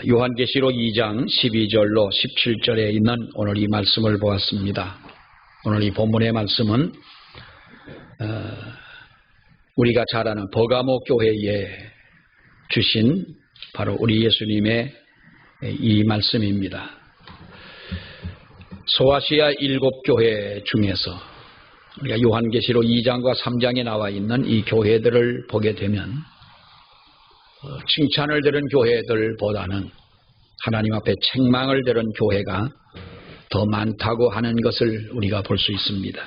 요한계시록 2장 12절로 17절에 있는 오늘 이 말씀을 보았습니다. 오늘 이 본문의 말씀은 우리가 잘 아는 버가모 교회에 주신 바로 우리 예수님의 이 말씀입니다. 소아시아 7교회 중에서 우리가 요한계시록 2장과 3장에 나와 있는 이 교회들을 보게 되면 칭찬을 들은 교회들보다는 하나님 앞에 책망을 들은 교회가 더 많다고 하는 것을 우리가 볼 수 있습니다.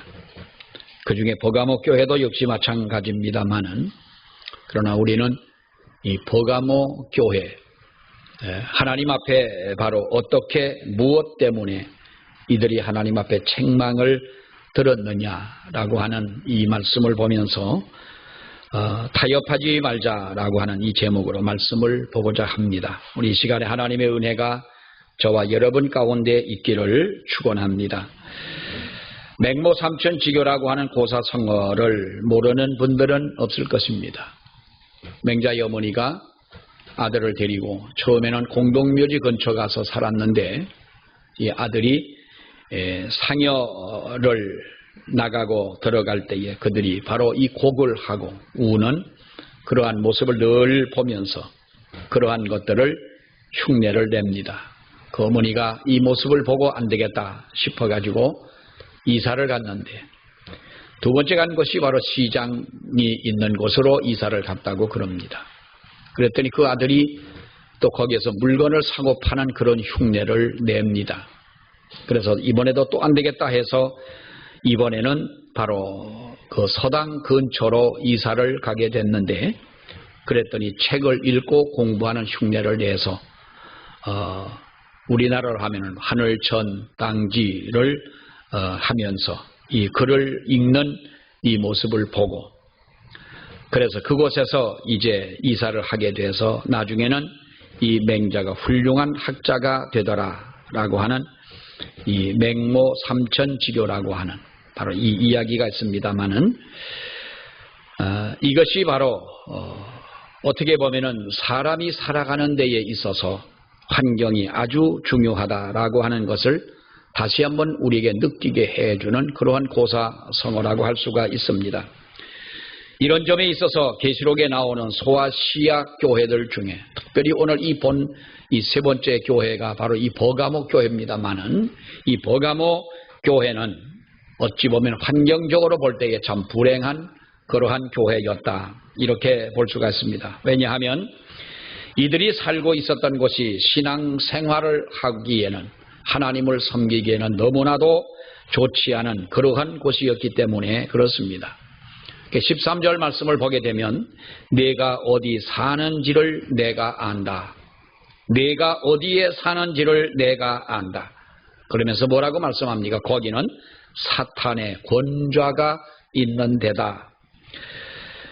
그 중에 버가모 교회도 역시 마찬가지입니다만은, 그러나 우리는 이 버가모 교회, 하나님 앞에 바로 어떻게 무엇 때문에 이들이 하나님 앞에 책망을 들었느냐라고 하는 이 말씀을 보면서 타협하지 말자라고 하는 이 제목으로 말씀을 보고자 합니다. 우리 이 시간에 하나님의 은혜가 저와 여러분 가운데 있기를 축원합니다. 맹모 삼천지교라고 하는 고사성어를 모르는 분들은 없을 것입니다. 맹자의 어머니가 아들을 데리고 처음에는 공동묘지 근처 가서 살았는데, 이 아들이 상여를 나가고 들어갈 때에 그들이 바로 이 곡을 하고 우는 그러한 모습을 늘 보면서 그러한 것들을 흉내를 냅니다. 그 어머니가 이 모습을 보고 안 되겠다 싶어가지고 이사를 갔는데, 두 번째 간 것이 바로 시장이 있는 곳으로 이사를 갔다고 그럽니다. 그랬더니 그 아들이 또 거기에서 물건을 사고 파는 그런 흉내를 냅니다. 그래서 이번에도 또 안 되겠다 해서 이번에는 바로 그 서당 근처로 이사를 가게 됐는데, 그랬더니 책을 읽고 공부하는 흉내를 내서 우리나라로 하면은 하늘천 땅지를 하면서 이 글을 읽는 이 모습을 보고, 그래서 그곳에서 이제 이사를 하게 돼서 나중에는 이 맹자가 훌륭한 학자가 되더라라고 하는 이 맹모 삼천지교라고 하는 바로 이 이야기가 있습니다만은, 이것이 바로 어떻게 보면은 사람이 살아가는 데에 있어서 환경이 아주 중요하다라고 하는 것을 다시 한번 우리에게 느끼게 해주는 그러한 고사성어라고 할 수가 있습니다. 이런 점에 있어서 계시록에 나오는 소아시아 교회들 중에 특별히 오늘 이 세 번째 교회가 바로 이 버가모 교회입니다만은, 이 버가모 교회는 어찌 보면 환경적으로 볼 때에 참 불행한 그러한 교회였다, 이렇게 볼 수가 있습니다. 왜냐하면 이들이 살고 있었던 곳이 신앙생활을 하기에는, 하나님을 섬기기에는 너무나도 좋지 않은 그러한 곳이었기 때문에 그렇습니다. 13절 말씀을 보게 되면 내가 어디 사는지를 내가 안다. 내가 어디에 사는지를 내가 안다. 그러면서 뭐라고 말씀합니까? 거기는 사탄의 권좌가 있는 데다.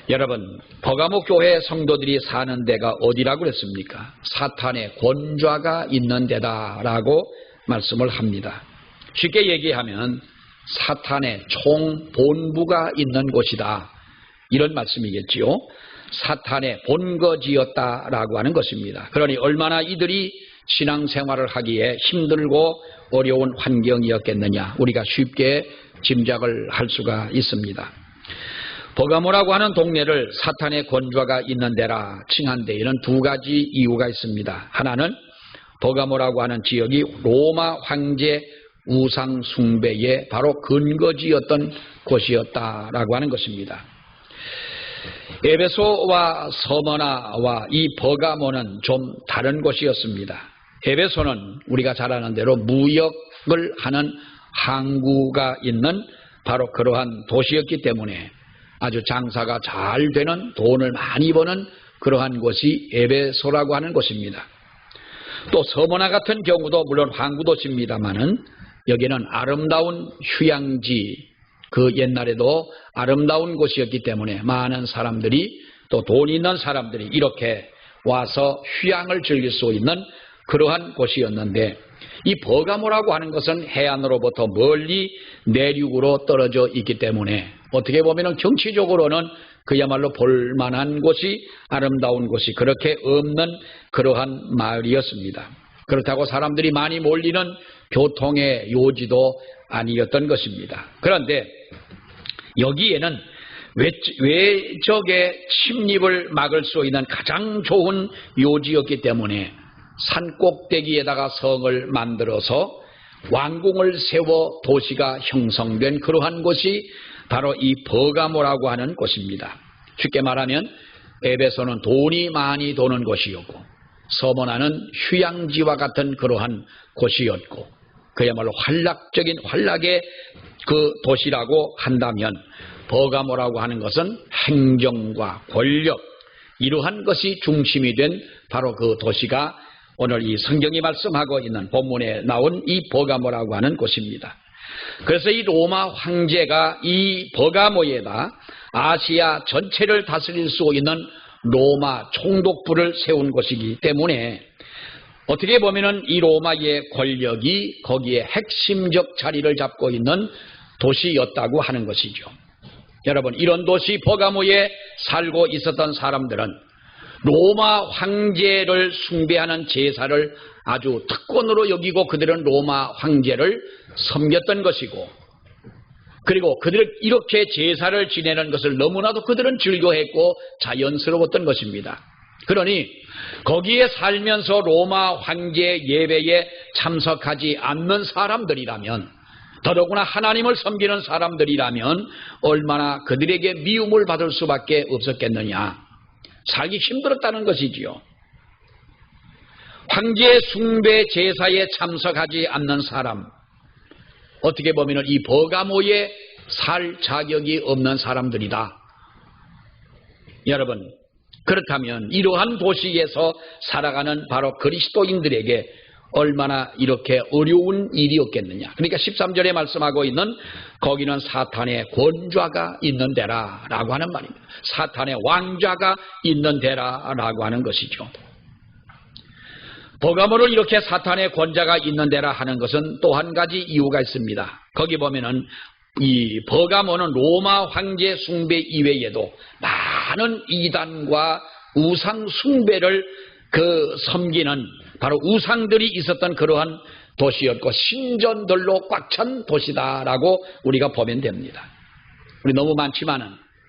여러분, 버가모 교회 성도들이 사는 데가 어디라고 그랬습니까? 사탄의 권좌가 있는 데다라고 말씀을 합니다. 쉽게 얘기하면 사탄의 총본부가 있는 곳이다, 이런 말씀이겠지요. 사탄의 본거지였다라고 하는 것입니다. 그러니 얼마나 이들이 신앙생활을 하기에 힘들고 어려운 환경이었겠느냐, 우리가 쉽게 짐작을 할 수가 있습니다. 버가모라고 하는 동네를 사탄의 권좌가 있는 데라 칭한 데에는 두 가지 이유가 있습니다. 하나는 버가모라고 하는 지역이 로마 황제 우상 숭배의 바로 근거지였던 곳이었다라고 하는 것입니다. 에베소와 서머나와 이 버가모는 좀 다른 곳이었습니다. 에베소는 우리가 잘 아는 대로 무역을 하는 항구가 있는 바로 그러한 도시였기 때문에 아주 장사가 잘 되는, 돈을 많이 버는 그러한 곳이 에베소라고 하는 곳입니다. 또 서머나 같은 경우도 물론 항구 도시입니다만은, 여기는 아름다운 휴양지, 그 옛날에도 아름다운 곳이었기 때문에 많은 사람들이, 또 돈 있는 사람들이 이렇게 와서 휴양을 즐길 수 있는 그러한 곳이었는데, 이 버가모라고 하는 것은 해안으로부터 멀리 내륙으로 떨어져 있기 때문에 어떻게 보면 정치적으로는 그야말로 볼만한 곳이, 아름다운 곳이 그렇게 없는 그러한 마을이었습니다. 그렇다고 사람들이 많이 몰리는 교통의 요지도 아니었던 것입니다. 그런데 여기에는 외적의 침입을 막을 수 있는 가장 좋은 요지였기 때문에 산 꼭대기에다가 성을 만들어서 왕궁을 세워 도시가 형성된 그러한 곳이 바로 이 버가모라고 하는 곳입니다. 쉽게 말하면 에베소는 돈이 많이 도는 곳이었고 서머나는 휴양지와 같은 그러한 곳이었고 그야말로 환락의 그 도시라고 한다면 버가모라고 하는 것은 행정과 권력 이러한 것이 중심이 된 바로 그 도시가 오늘 이 성경이 말씀하고 있는 본문에 나온 이 버가모라고 하는 곳입니다. 그래서 이 로마 황제가 이 버가모에다 아시아 전체를 다스릴 수 있는 로마 총독부를 세운 곳이기 때문에 어떻게 보면은 이 로마의 권력이 거기에 핵심적 자리를 잡고 있는 도시였다고 하는 것이죠. 여러분, 이런 도시 버가모에 살고 있었던 사람들은 로마 황제를 숭배하는 제사를 아주 특권으로 여기고 그들은 로마 황제를 섬겼던 것이고 그리고 그들은 이렇게 제사를 지내는 것을 너무나도 그들은 즐거워했고 자연스러웠던 것입니다. 그러니 거기에 살면서 로마 황제 예배에 참석하지 않는 사람들이라면 더더구나 하나님을 섬기는 사람들이라면 얼마나 그들에게 미움을 받을 수밖에 없었겠느냐. 살기 힘들었다는 것이지요. 황제 숭배 제사에 참석하지 않는 사람, 어떻게 보면 이 버가모에 살 자격이 없는 사람들이다. 여러분, 그렇다면 이러한 도시에서 살아가는 바로 그리스도인들에게 얼마나 이렇게 어려운 일이었겠느냐. 그러니까 13절에 말씀하고 있는 거기는 사탄의 권좌가 있는 데라라고 하는 말입니다. 사탄의 왕좌가 있는 데라라고 하는 것이죠. 버가모를 이렇게 사탄의 권좌가 있는 데라 하는 것은 또 한 가지 이유가 있습니다. 거기 보면은 이 버가모는 로마 황제 숭배 이외에도 많은 이단과 우상 숭배를 섬기는 바로 우상들이 있었던 그러한 도시였고 신전들로 꽉 찬 도시다라고 우리가 보면 됩니다. 우리 너무 많지만은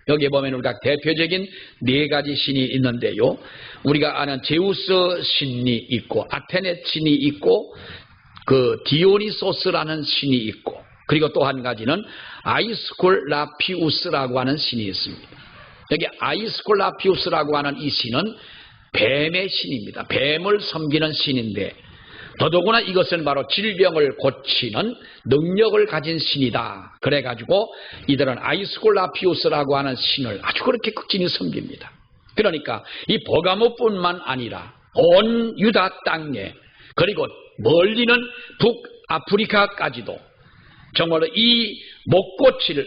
여기에 보면 우리가 대표적인 네 가지 신이 있는데요. 우리가 아는 제우스 신이 있고 아테네 신이 있고 그 디오니소스라는 신이 있고 그리고 또 한 가지는 아이스콜라피우스라고 하는 신이 있습니다. 여기 아이스콜라피우스라고 하는 이 신은 뱀의 신입니다. 뱀을 섬기는 신인데 더더구나 이것은 바로 질병을 고치는 능력을 가진 신이다. 그래가지고 이들은 아이스콜라피우스라고 하는 신을 아주 그렇게 극진히 섬깁니다. 그러니까 이 버가모뿐만 아니라 온 유다 땅에 그리고 멀리는 북아프리카까지도 정말로 이 못 고칠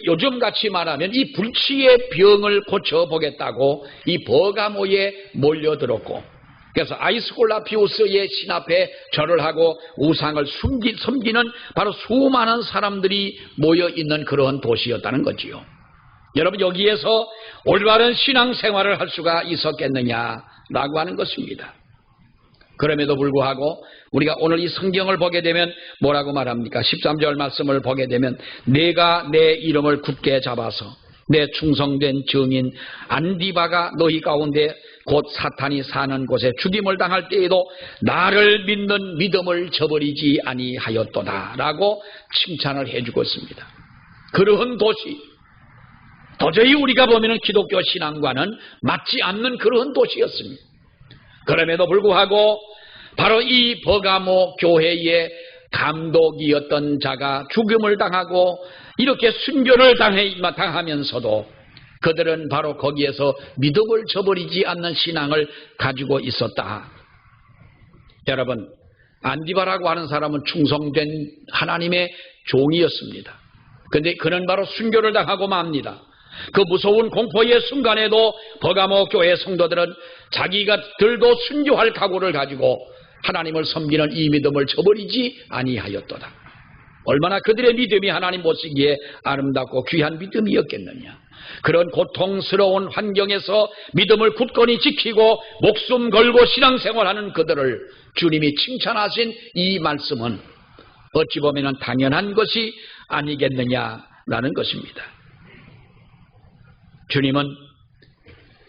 요즘같이 말하면 이 불치의 병을 고쳐보겠다고 이 버가모에 몰려들었고 그래서 아이스콜라피우스의 신 앞에 절을 하고 우상을 섬기는 바로 수많은 사람들이 모여있는 그런 도시였다는 거지요. 여러분, 여기에서 올바른 신앙생활을 할 수가 있었겠느냐라고 하는 것입니다. 그럼에도 불구하고 우리가 오늘 이 성경을 보게 되면 뭐라고 말합니까? 13절 말씀을 보게 되면 내가 내 이름을 굳게 잡아서 내 충성된 증인 안디바가 너희 가운데 곧 사탄이 사는 곳에 죽임을 당할 때에도 나를 믿는 믿음을 저버리지 아니하였도다 라고 칭찬을 해주고 있습니다. 그러한 도시, 도저히 우리가 보면 기독교 신앙과는 맞지 않는 그러한 도시였습니다. 그럼에도 불구하고 바로 이 버가모 교회의 감독이었던 자가 죽음을 당하고 이렇게 순교를 당하면서도 그들은 바로 거기에서 믿음을 저버리지 않는 신앙을 가지고 있었다. 여러분, 안디바라고 하는 사람은 충성된 하나님의 종이었습니다. 그런데 그는 바로 순교를 당하고 맙니다. 그 무서운 공포의 순간에도 버가모 교회 성도들은 자기들도 순교할 각오를 가지고 하나님을 섬기는 이 믿음을 저버리지 아니하였도다. 얼마나 그들의 믿음이 하나님 보시기에 아름답고 귀한 믿음이었겠느냐. 그런 고통스러운 환경에서 믿음을 굳건히 지키고 목숨 걸고 신앙생활하는 그들을 주님이 칭찬하신 이 말씀은 어찌 보면 당연한 것이 아니겠느냐라는 것입니다. 주님은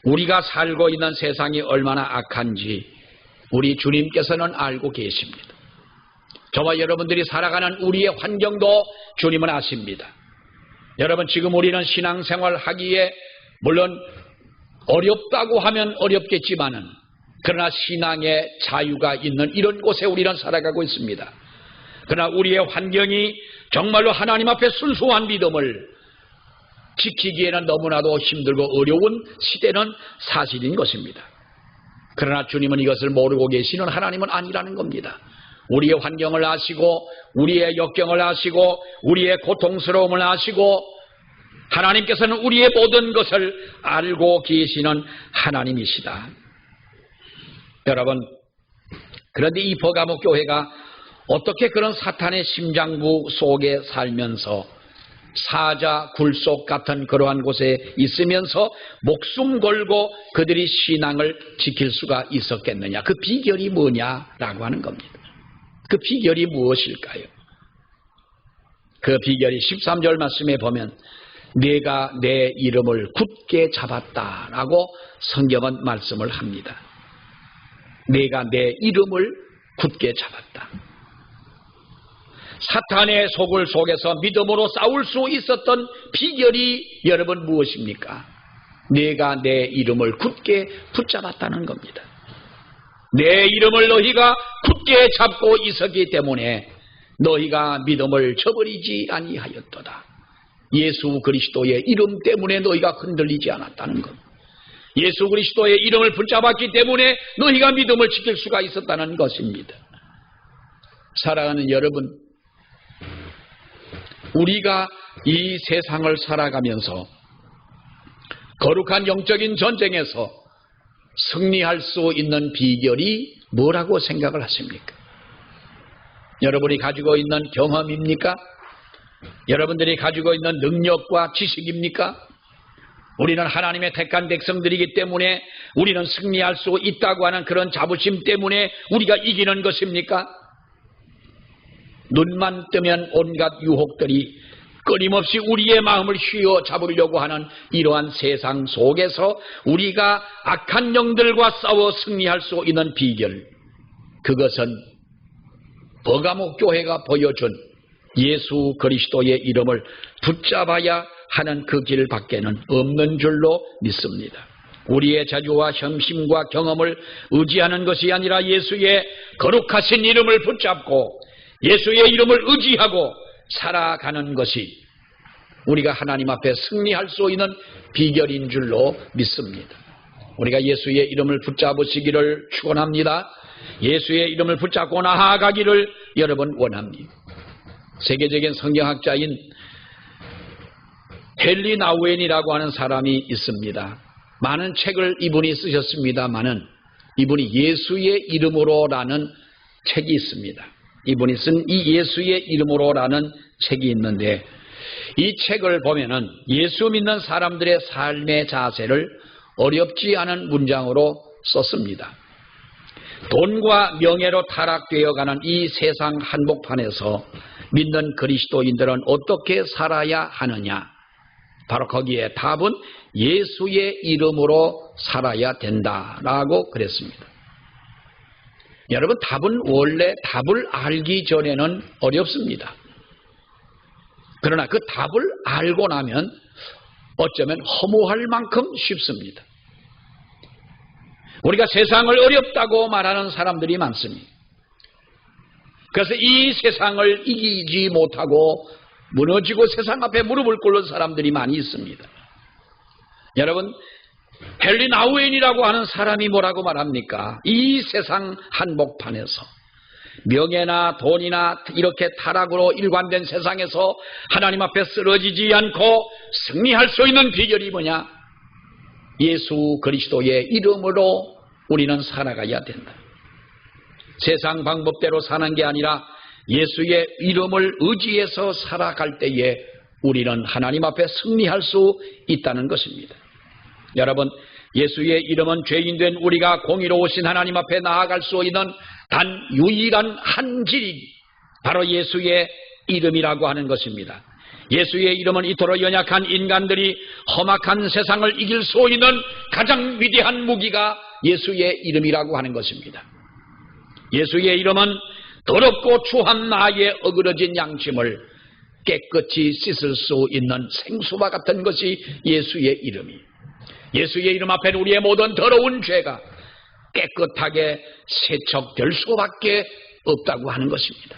우리가 살고 있는 세상이 얼마나 악한지 우리 주님께서는 알고 계십니다. 저와 여러분들이 살아가는 우리의 환경도 주님은 아십니다. 여러분, 지금 우리는 신앙생활 하기에 물론 어렵다고 하면 어렵겠지만은 그러나 신앙의 자유가 있는 이런 곳에 우리는 살아가고 있습니다. 그러나 우리의 환경이 정말로 하나님 앞에 순수한 믿음을 지키기에는 너무나도 힘들고 어려운 시대는 사실인 것입니다. 그러나 주님은 이것을 모르고 계시는 하나님은 아니라는 겁니다. 우리의 환경을 아시고 우리의 역경을 아시고 우리의 고통스러움을 아시고 하나님께서는 우리의 모든 것을 알고 계시는 하나님이시다. 여러분, 그런데 이 버가모 교회가 어떻게 그런 사탄의 심장부 속에 살면서 사자 굴속 같은 그러한 곳에 있으면서 목숨 걸고 그들이 신앙을 지킬 수가 있었겠느냐? 그 비결이 뭐냐라고 하는 겁니다. 그 비결이 무엇일까요? 그 비결이 13절 말씀에 보면 내가 내 이름을 굳게 잡았다라고 성경은 말씀을 합니다. 내가 내 이름을 굳게 잡았다. 사탄의 소굴 속에서 믿음으로 싸울 수 있었던 비결이 여러분 무엇입니까? 내가 내 이름을 굳게 붙잡았다는 겁니다. 내 이름을 너희가 굳게 잡고 있었기 때문에 너희가 믿음을 저버리지 아니하였도다. 예수 그리스도의 이름 때문에 너희가 흔들리지 않았다는 것. 예수 그리스도의 이름을 붙잡았기 때문에 너희가 믿음을 지킬 수가 있었다는 것입니다. 사랑하는 여러분, 우리가 이 세상을 살아가면서 거룩한 영적인 전쟁에서 승리할 수 있는 비결이 뭐라고 생각을 하십니까? 여러분이 가지고 있는 경험입니까? 여러분들이 가지고 있는 능력과 지식입니까? 우리는 하나님의 택한 백성들이기 때문에 우리는 승리할 수 있다고 하는 그런 자부심 때문에 우리가 이기는 것입니까? 눈만 뜨면 온갖 유혹들이 끊임없이 우리의 마음을 휘어잡으려고 하는 이러한 세상 속에서 우리가 악한 영들과 싸워 승리할 수 있는 비결, 그것은 버가모 교회가 보여준 예수 그리스도의 이름을 붙잡아야 하는 그 길밖에는 없는 줄로 믿습니다. 우리의 자주와 힘과 경험을 의지하는 것이 아니라 예수의 거룩하신 이름을 붙잡고 예수의 이름을 의지하고 살아가는 것이 우리가 하나님 앞에 승리할 수 있는 비결인 줄로 믿습니다. 우리가 예수의 이름을 붙잡으시기를 축원합니다. 예수의 이름을 붙잡고 나아가기를 여러분 원합니다. 세계적인 성경학자인 헨리 나우엔이라고 하는 사람이 있습니다. 많은 책을 이분이 쓰셨습니다마는 이분이 예수의 이름으로라는 책이 있습니다. 이분이 쓴 이 예수의 이름으로라는 책이 있는데 이 책을 보면은 예수 믿는 사람들의 삶의 자세를 어렵지 않은 문장으로 썼습니다. 돈과 명예로 타락되어가는 이 세상 한복판에서 믿는 그리스도인들은 어떻게 살아야 하느냐? 바로 거기에 답은 예수의 이름으로 살아야 된다라고 그랬습니다. 여러분, 답은 원래 답을 알기 전에는 어렵습니다. 그러나 그 답을 알고 나면 어쩌면 허무할 만큼 쉽습니다. 우리가 세상을 어렵다고 말하는 사람들이 많습니다. 그래서 이 세상을 이기지 못하고 무너지고 세상 앞에 무릎을 꿇는 사람들이 많이 있습니다. 여러분, 헨리 나우엔이라고 하는 사람이 뭐라고 말합니까? 이 세상 한복판에서 명예나 돈이나 이렇게 타락으로 일관된 세상에서 하나님 앞에 쓰러지지 않고 승리할 수 있는 비결이 뭐냐? 예수 그리스도의 이름으로 우리는 살아가야 된다. 세상 방법대로 사는 게 아니라 예수의 이름을 의지해서 살아갈 때에 우리는 하나님 앞에 승리할 수 있다는 것입니다. 여러분, 예수의 이름은 죄인된 우리가 공의로우신 하나님 앞에 나아갈 수 있는 단 유일한 한 길이 바로 예수의 이름이라고 하는 것입니다. 예수의 이름은 이토록 연약한 인간들이 험악한 세상을 이길 수 있는 가장 위대한 무기가 예수의 이름이라고 하는 것입니다. 예수의 이름은 더럽고 추한 나의 어그러진 양심을 깨끗이 씻을 수 있는 생수와 같은 것이 예수의 이름이. 예수의 이름 앞에는 우리의 모든 더러운 죄가 깨끗하게 세척될 수밖에 없다고 하는 것입니다.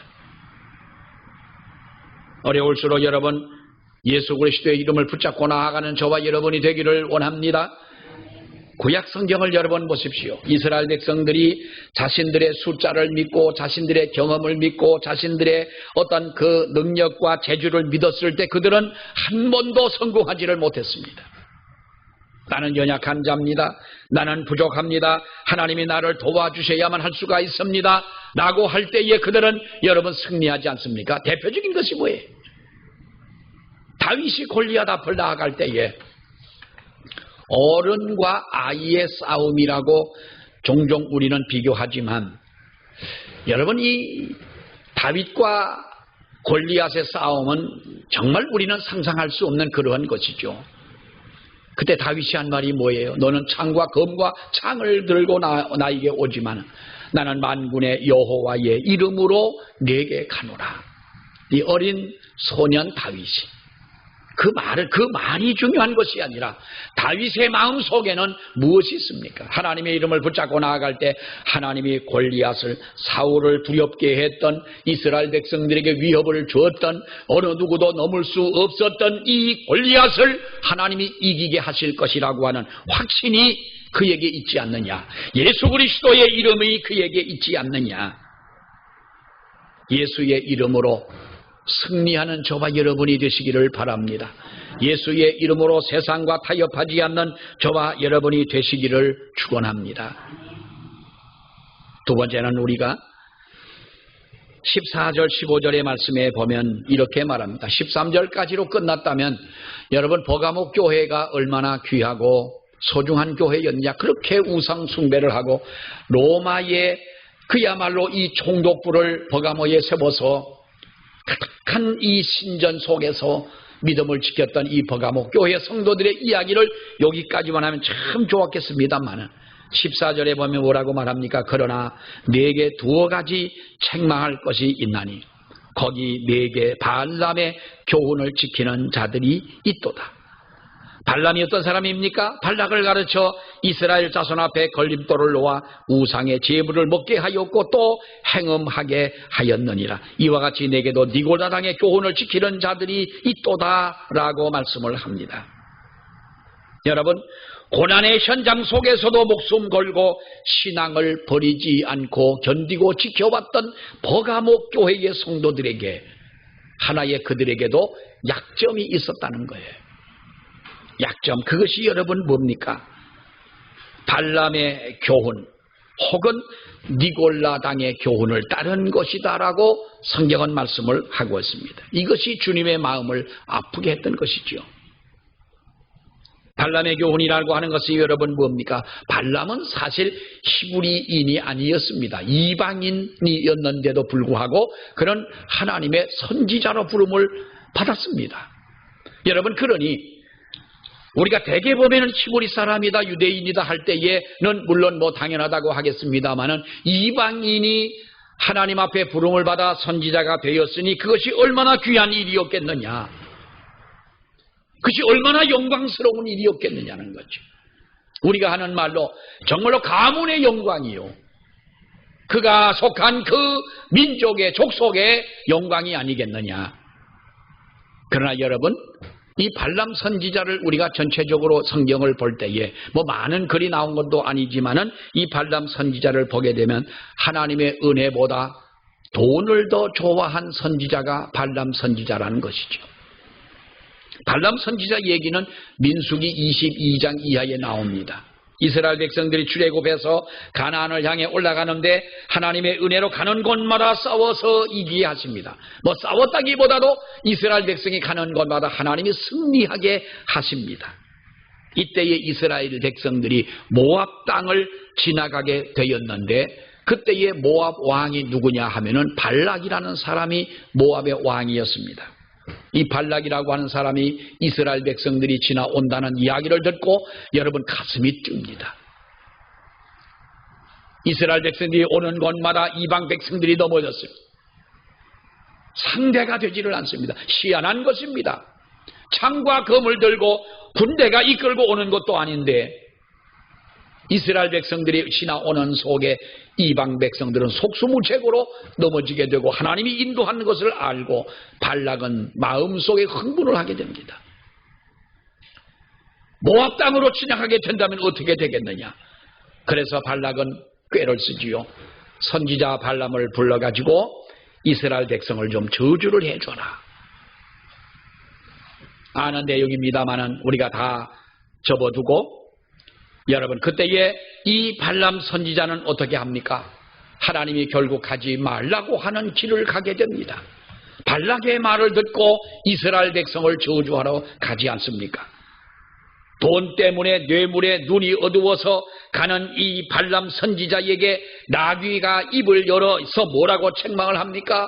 어려울수록 여러분, 예수 그리스도의 이름을 붙잡고 나아가는 저와 여러분이 되기를 원합니다. 구약 성경을 여러분 보십시오. 이스라엘 백성들이 자신들의 숫자를 믿고 자신들의 경험을 믿고 자신들의 어떤 그 능력과 재주를 믿었을 때 그들은 한 번도 성공하지를 못했습니다. 나는 연약한 자입니다. 나는 부족합니다. 하나님이 나를 도와주셔야만 할 수가 있습니다. 라고 할 때에 그들은 여러분 승리하지 않습니까? 대표적인 것이 뭐예요? 다윗이 골리앗 앞을 나아갈 때에 어른과 아이의 싸움이라고 종종 우리는 비교하지만 여러분, 이 다윗과 골리앗의 싸움은 정말 우리는 상상할 수 없는 그러한 것이죠. 그때 다윗이 한 말이 뭐예요? 너는 창과 검과 창을 들고 나에게 오지만 나는 만군의 여호와의 이름으로 네게 가노라. 이 어린 소년 다윗이 그 말이 중요한 것이 아니라 다윗의 마음 속에는 무엇이 있습니까? 하나님의 이름을 붙잡고 나아갈 때 하나님이 골리앗을, 사울을 두렵게 했던, 이스라엘 백성들에게 위협을 주었던, 어느 누구도 넘을 수 없었던 이 골리앗을 하나님이 이기게 하실 것이라고 하는 확신이 그에게 있지 않느냐? 예수 그리스도의 이름이 그에게 있지 않느냐? 예수의 이름으로 승리하는 저와 여러분이 되시기를 바랍니다. 예수의 이름으로 세상과 타협하지 않는 저와 여러분이 되시기를 축원합니다. 두 번째는 우리가 14절 15절의 말씀에 보면 이렇게 말합니다. 13절까지로 끝났다면 여러분, 버가모 교회가 얼마나 귀하고 소중한 교회였냐, 그렇게 우상 숭배를 하고 로마의 그야말로 이 총독부를 버가모에 세워서 가득한 이 신전 속에서 믿음을 지켰던 이 버가모 교회 성도들의 이야기를 여기까지만 하면 참 좋았겠습니다만 14절에 보면 뭐라고 말합니까? 그러나 네게 두어 가지 책망할 것이 있나니 거기 네게 발람의 교훈을 지키는 자들이 있도다. 발람이 어떤 사람입니까? 발락을 가르쳐 이스라엘 자손 앞에 걸림돌을 놓아 우상의 제물을 먹게 하였고 또 행음하게 하였느니라. 이와 같이 내게도 니고라당의 교훈을 지키는 자들이 있도다라고 말씀을 합니다. 여러분, 고난의 현장 속에서도 목숨 걸고 신앙을 버리지 않고 견디고 지켜왔던 버가모 교회의 성도들에게 하나의 그들에게도 약점이 있었다는 거예요. 약점, 그것이 여러분 뭡니까? 발람의 교훈 혹은 니골라당의 교훈을 따른 것이다라고 성경은 말씀을 하고 있습니다. 이것이 주님의 마음을 아프게 했던 것이죠. 발람의 교훈이라고 하는 것이 여러분 뭡니까? 발람은 사실 히브리인이 아니었습니다. 이방인이었는데도 불구하고 그런 하나님의 선지자로 부름을 받았습니다. 여러분, 그러니 우리가 대개 보면은 히브리 사람이다, 유대인이다 할 때에는 물론 뭐 당연하다고 하겠습니다만은 이방인이 하나님 앞에 부름을 받아 선지자가 되었으니 그것이 얼마나 귀한 일이었겠느냐, 그것이 얼마나 영광스러운 일이었겠느냐는 거죠. 우리가 하는 말로 정말로 가문의 영광이요, 그가 속한 그 민족의 족속의 영광이 아니겠느냐. 그러나 여러분, 이 발람 선지자를 우리가 전체적으로 성경을 볼 때에 뭐 많은 글이 나온 것도 아니지만은 이 발람 선지자를 보게 되면 하나님의 은혜보다 돈을 더 좋아한 선지자가 발람 선지자라는 것이죠. 발람 선지자 얘기는 민수기 22장 이하에 나옵니다. 이스라엘 백성들이 출애굽해서 가나안을 향해 올라가는데 하나님의 은혜로 가는 곳마다 싸워서 이기게 하십니다. 싸웠다기보다도 이스라엘 백성이 가는 곳마다 하나님이 승리하게 하십니다. 이때에 이스라엘 백성들이 모압 땅을 지나가게 되었는데 그때의 모압 왕이 누구냐 하면은 발락이라는 사람이 모압의 왕이었습니다. 이 발락이라고 하는 사람이 이스라엘 백성들이 지나온다는 이야기를 듣고 여러분 가슴이 뜁니다. 이스라엘 백성들이 오는 곳마다 이방 백성들이 넘어졌어요. 상대가 되지를 않습니다. 희한한 것입니다. 창과 검을 들고 군대가 이끌고 오는 것도 아닌데 이스라엘 백성들이 지나오는 속에 이방 백성들은 속수무책으로 넘어지게 되고 하나님이 인도하는 것을 알고 발락은 마음속에 흥분을 하게 됩니다. 모압 땅으로 진행하게 된다면 어떻게 되겠느냐. 그래서 발락은 꾀를 쓰지요. 선지자 발람을 불러가지고 이스라엘 백성을 좀 저주를 해줘라. 아는 내용입니다만은 우리가 다 접어두고 여러분 그때에 이 발람 선지자는 어떻게 합니까? 하나님이 결국 가지 말라고 하는 길을 가게 됩니다. 발락의 말을 듣고 이스라엘 백성을 저주하러 가지 않습니까? 돈 때문에 뇌물에 눈이 어두워서 가는 이 발람 선지자에게 나귀가 입을 열어서 뭐라고 책망을 합니까?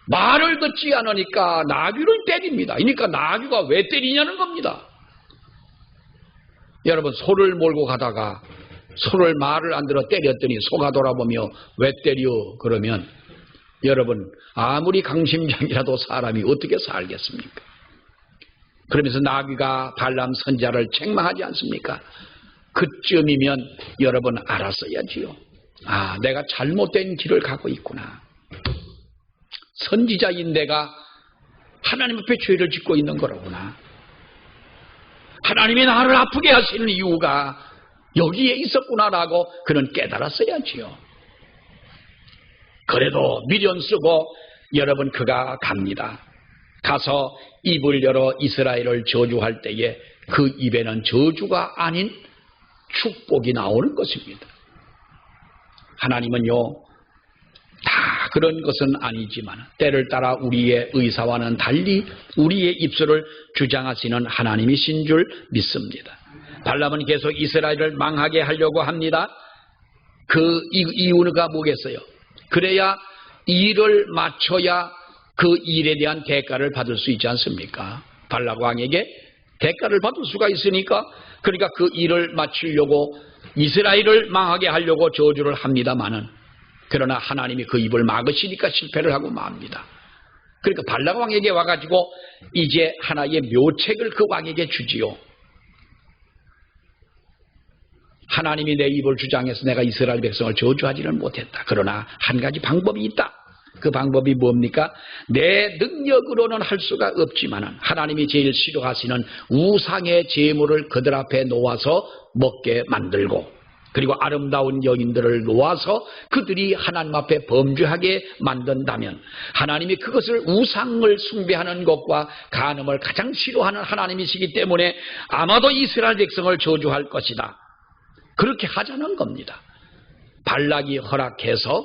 말을 듣지 않으니까 나귀를 때립니다. 그러니까 나귀가 왜 때리냐는 겁니다. 여러분 소를 몰고 가다가 소를 말을 안 들어 때렸더니 소가 돌아보며 왜 때려? 그러면 여러분 아무리 강심장이라도 사람이 어떻게 살겠습니까? 그러면서 나귀가 발람 선지자를 책망하지 않습니까? 그쯤이면 여러분 알았어야지요. 아, 내가 잘못된 길을 가고 있구나. 선지자인 내가 하나님 앞에 죄를 짓고 있는 거로구나. 하나님이 나를 아프게 하시는 이유가 여기에 있었구나라고 그는 깨달았어야지요. 그래도 미련 쓰고 여러분 그가 갑니다. 가서 입을 열어 이스라엘을 저주할 때에 그 입에는 저주가 아닌 축복이 나오는 것입니다. 하나님은요 다 그런 것은 아니지만 때를 따라 우리의 의사와는 달리 우리의 입술을 주장하시는 하나님이신 줄 믿습니다. 발람은 계속 이스라엘을 망하게 하려고 합니다. 그 이유가 뭐겠어요? 그래야 일을 맞춰야 그 일에 대한 대가를 받을 수 있지 않습니까? 발락 왕에게 대가를 받을 수가 있으니까 그러니까 그 일을 맞추려고 이스라엘을 망하게 하려고 저주를 합니다마는 그러나 하나님이 그 입을 막으시니까 실패를 하고 맙니다. 그러니까 발락 왕에게 와가지고 이제 하나의 묘책을 그 왕에게 주지요. 하나님이 내 입을 주장해서 내가 이스라엘 백성을 저주하지는 못했다. 그러나 한 가지 방법이 있다. 그 방법이 뭡니까? 내 능력으로는 할 수가 없지만 하나님이 제일 싫어하시는 우상의 제물을 그들 앞에 놓아서 먹게 만들고 그리고 아름다운 여인들을 놓아서 그들이 하나님 앞에 범죄하게 만든다면 하나님이 그것을 우상을 숭배하는 것과 간음을 가장 싫어하는 하나님이시기 때문에 아마도 이스라엘 백성을 저주할 것이다. 그렇게 하자는 겁니다. 발락이 허락해서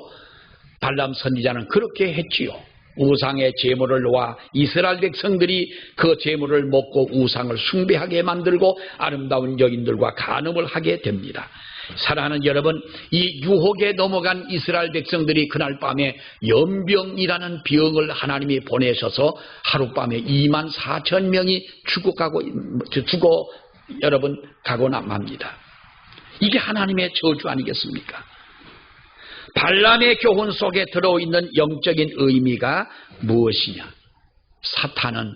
발람 선지자는 그렇게 했지요. 우상의 제물을 놓아 이스라엘 백성들이 그 제물을 먹고 우상을 숭배하게 만들고 아름다운 여인들과 간음을 하게 됩니다. 사랑하는 여러분, 이 유혹에 넘어간 이스라엘 백성들이 그날 밤에 연병이라는 병을 하나님이 보내셔서 하룻밤에 24,000명이 죽어 여러분 가고 맙니다. 이게 하나님의 저주 아니겠습니까? 발람의 교훈 속에 들어있는 영적인 의미가 무엇이냐? 사탄은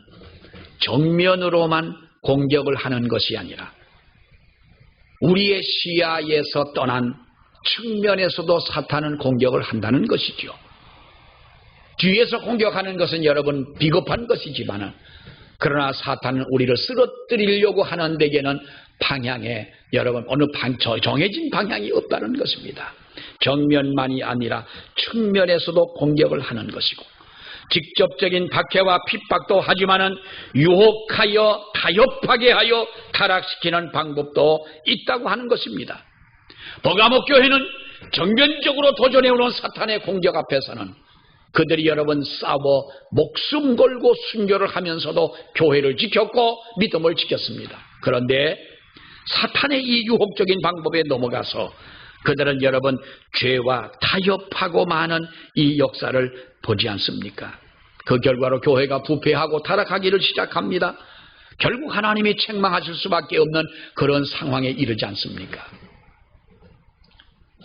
정면으로만 공격을 하는 것이 아니라 우리의 시야에서 떠난 측면에서도 사탄은 공격을 한다는 것이죠. 뒤에서 공격하는 것은 여러분 비겁한 것이지만 그러나 사탄은 우리를 쓰러뜨리려고 하는 데에는 방향에 여러분 어느 정해진 방향이 없다는 것입니다. 정면만이 아니라 측면에서도 공격을 하는 것이고 직접적인 박해와 핍박도 하지만은 유혹하여 타협하게 하여 타락시키는 방법도 있다고 하는 것입니다. 버가모 교회는 정면적으로 도전해오는 사탄의 공격 앞에서는 그들이 여러 번 싸워 목숨 걸고 순교를 하면서도 교회를 지켰고 믿음을 지켰습니다. 그런데 사탄의 이 유혹적인 방법에 넘어가서 그들은 여러 번 죄와 타협하고 마는 이 역사를 보지 않습니까? 그 결과로 교회가 부패하고 타락하기를 시작합니다. 결국 하나님이 책망하실 수밖에 없는 그런 상황에 이르지 않습니까?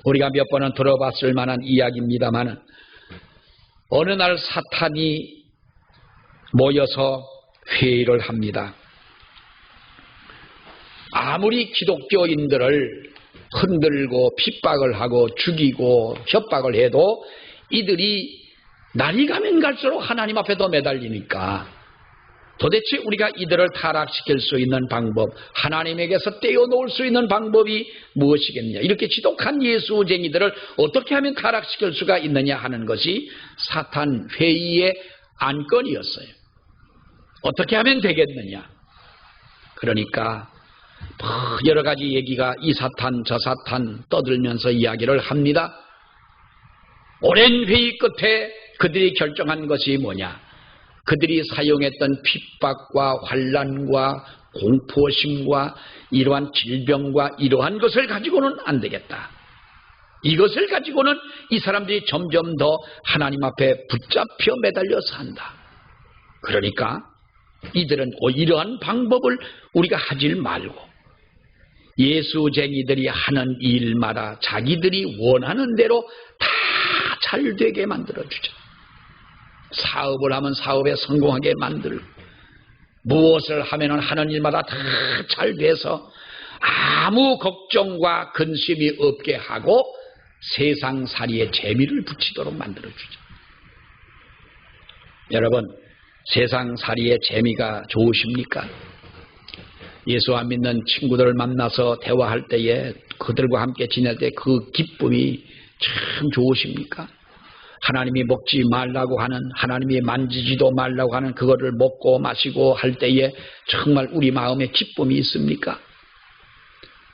우리가 몇 번은 들어봤을 만한 이야기입니다만 어느 날 사탄이 모여서 회의를 합니다. 아무리 기독교인들을 흔들고 핍박을 하고 죽이고 협박을 해도 이들이 날이 가면 갈수록 하나님 앞에 더 매달리니까 도대체 우리가 이들을 타락시킬 수 있는 방법, 하나님에게서 떼어놓을 수 있는 방법이 무엇이겠느냐, 이렇게 지독한 예수쟁이들을 어떻게 하면 타락시킬 수가 있느냐 하는 것이 사탄 회의의 안건이었어요. 어떻게 하면 되겠느냐. 그러니까 여러 가지 얘기가 이 사탄 저 사탄 떠들면서 이야기를 합니다. 오랜 회의 끝에 그들이 결정한 것이 뭐냐, 그들이 사용했던 핍박과 환난과 공포심과 이러한 질병과 이러한 것을 가지고는 안 되겠다. 이것을 가지고는 이 사람들이 점점 더 하나님 앞에 붙잡혀 매달려 산다. 그러니까 이들은 이러한 방법을 우리가 하질 말고 예수쟁이들이 하는 일마다 자기들이 원하는 대로 다 잘 되게 만들어주자. 사업을 하면 사업에 성공하게 만들고, 무엇을 하면 하는 일마다 다 잘 돼서 아무 걱정과 근심이 없게 하고 세상살이에 재미를 붙이도록 만들어주자. 여러분, 세상살이에 재미가 좋으십니까? 예수 안 믿는 친구들을 만나서 대화할 때에 그들과 함께 지낼 때 그 기쁨이 참 좋으십니까? 하나님이 먹지 말라고 하는, 하나님이 만지지도 말라고 하는 그거를 먹고 마시고 할 때에 정말 우리 마음에 기쁨이 있습니까?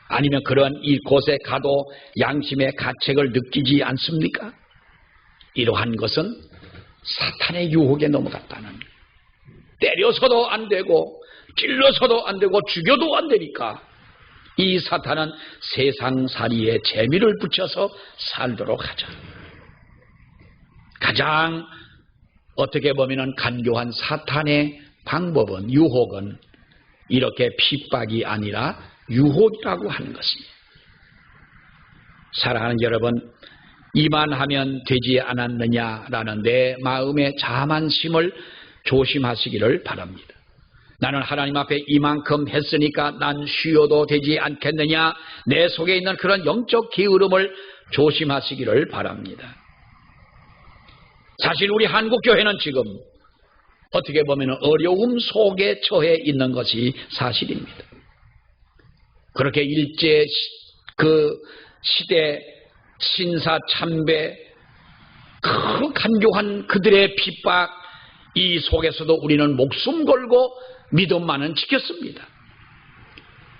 아니면 그런 이곳에 가도 양심의 가책을 느끼지 않습니까? 이러한 것은 사탄의 유혹에 넘어갔다는, 때려서도 안 되고 찔러서도 안 되고 죽여도 안 되니까 이 사탄은 세상살이에 재미를 붙여서 살도록 하자. 가장 어떻게 보면 간교한 사탄의 방법은, 유혹은 이렇게 핍박이 아니라 유혹이라고 하는 것입니다. 사랑하는 여러분, 이만하면 되지 않았느냐라는 내 마음의 자만심을 조심하시기를 바랍니다. 나는 하나님 앞에 이만큼 했으니까 난 쉬어도 되지 않겠느냐, 내 속에 있는 그런 영적 게으름을 조심하시기를 바랍니다. 사실 우리 한국교회는 지금 어떻게 보면 어려움 속에 처해 있는 것이 사실입니다. 그렇게 일제 그 시대 신사참배, 그 간교한 그들의 핍박, 이 속에서도 우리는 목숨 걸고 믿음만은 지켰습니다.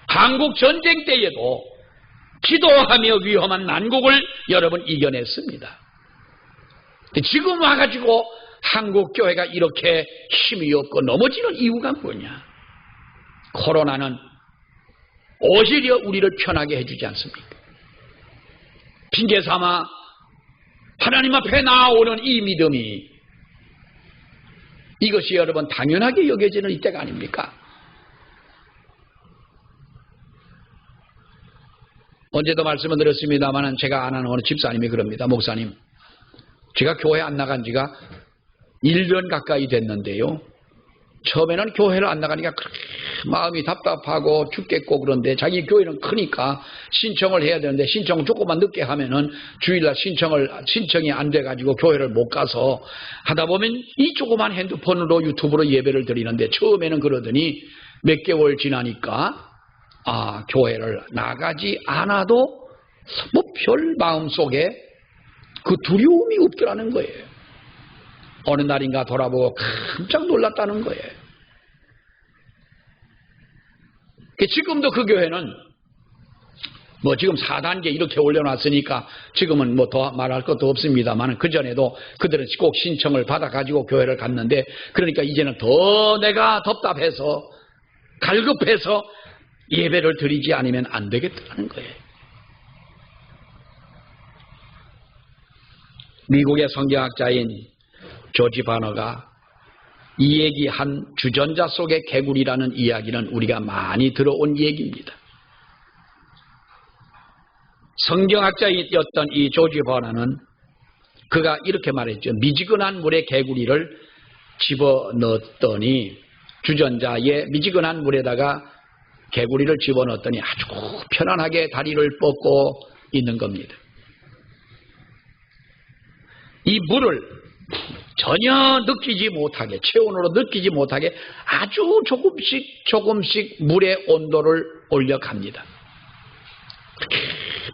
한국 전쟁 때에도 기도하며 위험한 난국을 여러분 이겨냈습니다. 지금 와가지고 한국 교회가 이렇게 힘이 없고 넘어지는 이유가 뭐냐? 코로나는 오히려 우리를 편하게 해주지 않습니까? 핑계 삼아 하나님 앞에 나오는 이 믿음이, 이것이 여러분 당연하게 여겨지는 이때가 아닙니까? 언제도 말씀을 드렸습니다만 제가 아는 어느 집사님이 그럽니다. 목사님, 제가 교회 안 나간 지가 1년 가까이 됐는데요, 처음에는 교회를 안 나가니까 마음이 답답하고 죽겠고, 그런데 자기 교회는 크니까 신청을 해야 되는데 신청을 조금만 늦게 하면은 주일날 신청이 안 돼가지고 교회를 못 가서 하다 보면 이 조그만 핸드폰으로 유튜브로 예배를 드리는데, 처음에는 그러더니 몇 개월 지나니까 교회를 나가지 않아도 뭐 별 마음속에 그 두려움이 없더라는 거예요. 어느 날인가 돌아보고 깜짝 놀랐다는 거예요. 지금도 그 교회는 뭐 지금 4단계 이렇게 올려놨으니까 지금은 뭐 더 말할 것도 없습니다만 그전에도 그들은 꼭 신청을 받아가지고 교회를 갔는데 그러니까 이제는 더 내가 답답해서 갈급해서 예배를 드리지 않으면 안 되겠다는 거예요. 미국의 성경학자인 조지 바너가 이 얘기한 주전자 속의 개구리라는 이야기는 우리가 많이 들어온 얘기입니다. 성경학자였던 이 조지 바너는 그가 이렇게 말했죠. 미지근한 물에 개구리를 집어넣었더니 주전자에 미지근한 물에다가 개구리를 집어넣었더니 아주 편안하게 다리를 뻗고 있는 겁니다. 이 물을 전혀 느끼지 못하게 체온으로 느끼지 못하게 아주 조금씩 물의 온도를 올려갑니다.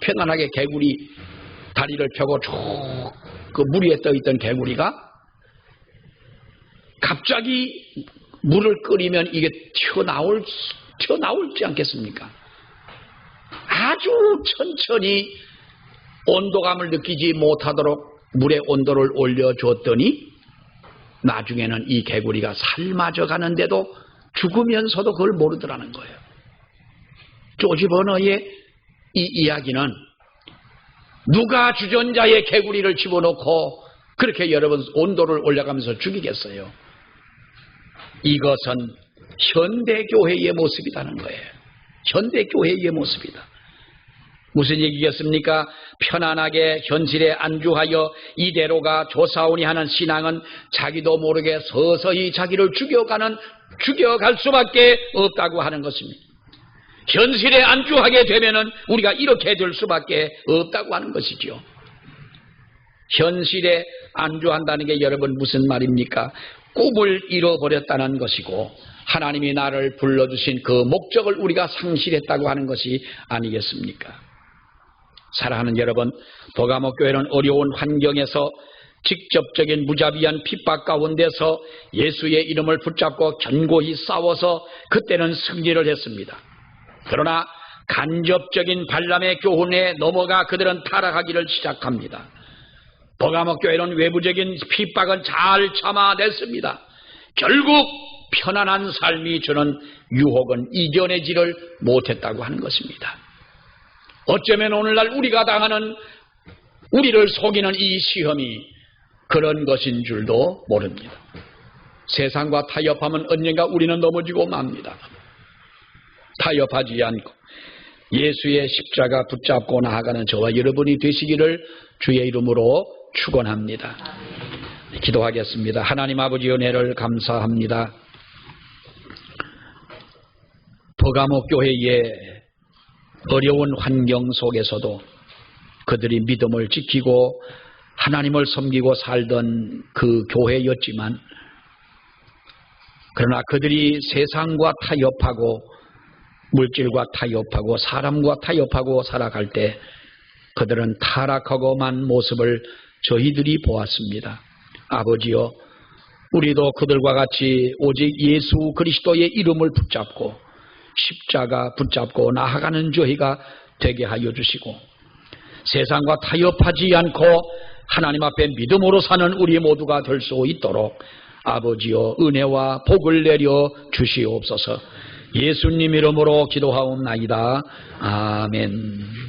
편안하게 개구리 다리를 펴고 쭉 그 물 위에 떠있던 개구리가 갑자기 물을 끓이면 이게 튀어나올지 않겠습니까? 아주 천천히 온도감을 느끼지 못하도록 물의 온도를 올려줬더니 나중에는 이 개구리가 삶아져 가는데도 죽으면서도 그걸 모르더라는 거예요. 조지 버너의 이 이야기는 누가 주전자에 개구리를 집어넣고 그렇게 여러 번 온도를 올려가면서 죽이겠어요? 이것은 현대교회의 모습이라는 거예요. 현대교회의 모습이다. 무슨 얘기겠습니까? 편안하게 현실에 안주하여 이대로가 조사오니 하는 신앙은 자기도 모르게 서서히 자기를 죽여갈 수밖에 없다고 하는 것입니다. 현실에 안주하게 되면은 우리가 이렇게 될 수밖에 없다고 하는 것이죠. 현실에 안주한다는 게 여러분 무슨 말입니까? 꿈을 잃어버렸다는 것이고 하나님이 나를 불러주신 그 목적을 우리가 상실했다고 하는 것이 아니겠습니까? 사랑하는 여러분, 버가모 교회는 어려운 환경에서 직접적인 무자비한 핍박 가운데서 예수의 이름을 붙잡고 견고히 싸워서 그때는 승리를 했습니다. 그러나 간접적인 발람의 교훈에 넘어가 그들은 타락하기를 시작합니다. 버가모 교회는 외부적인 핍박은 잘 참아냈습니다. 결국 편안한 삶이 주는 유혹은 이겨내지를 못했다고 하는 것입니다. 어쩌면 오늘날 우리가 당하는 우리를 속이는 이 시험이 그런 것인 줄도 모릅니다. 세상과 타협하면 언젠가 우리는 넘어지고 맙니다. 타협하지 않고 예수의 십자가 붙잡고 나아가는 저와 여러분이 되시기를 주의 이름으로 축원합니다. 기도하겠습니다. 하나님 아버지 은혜를 감사합니다. 버가모 교회의 어려운 환경 속에서도 그들이 믿음을 지키고 하나님을 섬기고 살던 그 교회였지만 그러나 그들이 세상과 타협하고 물질과 타협하고 사람과 타협하고 살아갈 때 그들은 타락하고만 모습을 저희들이 보았습니다. 아버지여, 우리도 그들과 같이 오직 예수 그리스도의 이름을 붙잡고 십자가 붙잡고 나아가는 저희가 되게 하여 주시고 세상과 타협하지 않고 하나님 앞에 믿음으로 사는 우리 모두가 될 수 있도록 아버지여 은혜와 복을 내려 주시옵소서. 예수님 이름으로 기도하옵나이다. 아멘.